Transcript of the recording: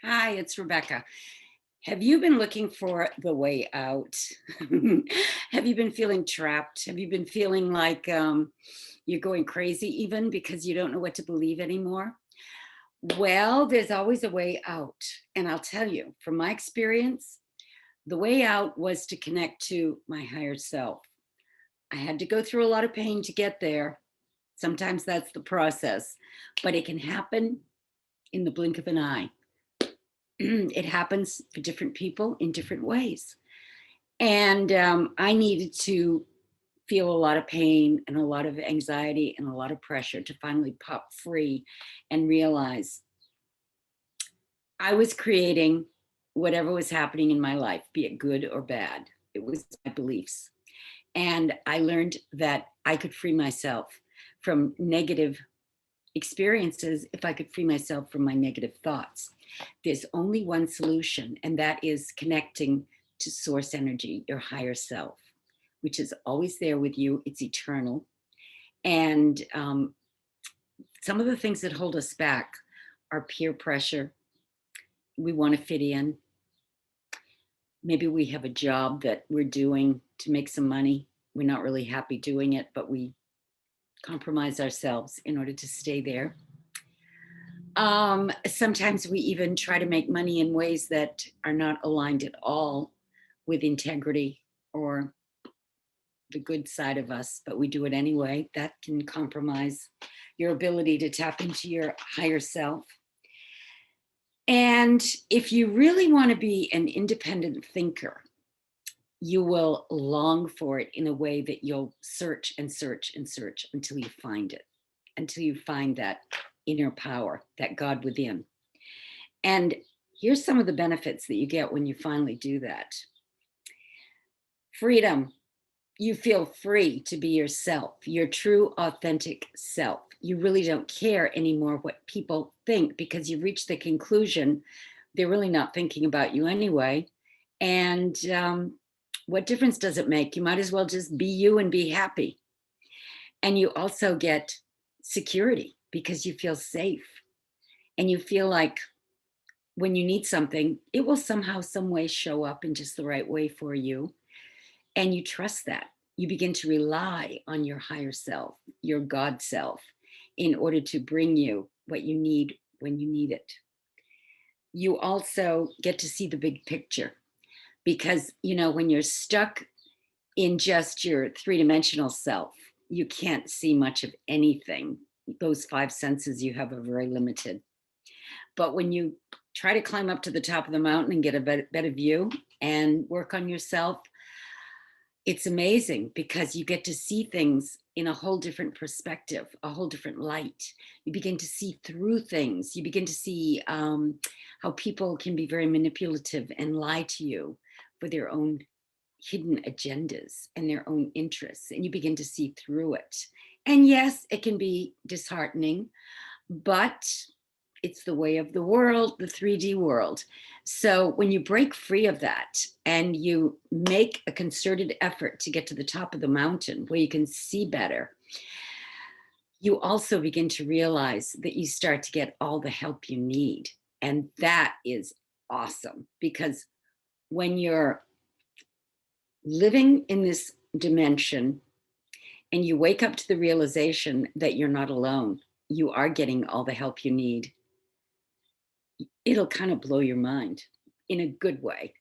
Hi, it's Rebecca. Have you been looking for the way out? Have you been feeling trapped? Have you been feeling like you're going crazy even because you don't know what to believe anymore? Well, there's always a way out. And I'll tell you, from my experience, the way out was to connect to my higher self. I had to go through a lot of pain to get there. Sometimes that's the process, but it can happen in the blink of an eye. It happens for different people in different ways. And I needed to feel a lot of pain and a lot of anxiety and a lot of pressure to finally pop free and realize I was creating whatever was happening in my life, be it good or bad. It was my beliefs. And I learned that I could free myself from negative experiences if I could free myself from my negative thoughts. There's only one solution, and that is connecting to source energy, your higher self, which is always there with you. It's eternal. And some of the things that hold us back are peer pressure. We want to fit in. Maybe we have a job that we're doing to make some money. We're not really happy doing it, but we compromise ourselves in order to stay there. Sometimes we even try to make money in ways that are not aligned at all with integrity or the good side of us, but we do it anyway. That can compromise your ability to tap into your higher self. And if you really want to be an independent thinker, you will long for it in a way that you'll search and search and search until you find it, until you find that inner power, that God within. And here's some of the benefits that you get when you finally do that. Freedom. You feel free to be yourself, your true, authentic self. You really don't care anymore what people think because you've reached the conclusion they're really not thinking about you anyway. And what difference does it make? You might as well just be you and be happy. And you also get security because you feel safe and you feel like when you need something, it will somehow, some way show up in just the right way for you. And you trust that. You begin to rely on your higher self, your God self, in order to bring you what you need when you need it. You also get to see the big picture because, when you're stuck in just your three-dimensional self, you can't see much of anything. Those five senses you have are very limited. But when you try to climb up to the top of the mountain and get a better view and work on yourself, it's amazing because you get to see things in a whole different perspective, a whole different light. You begin to see through things. You begin to see how people can be very manipulative and lie to you for their own hidden agendas and their own interests. And you begin to see through it. And yes, it can be disheartening, but it's the way of the world, the 3D world. So when you break free of that and you make a concerted effort to get to the top of the mountain where you can see better, you also begin to realize that you start to get all the help you need. And that is awesome because when you're living in this dimension and you wake up to the realization that you're not alone, you are getting all the help you need, it'll kind of blow your mind in a good way.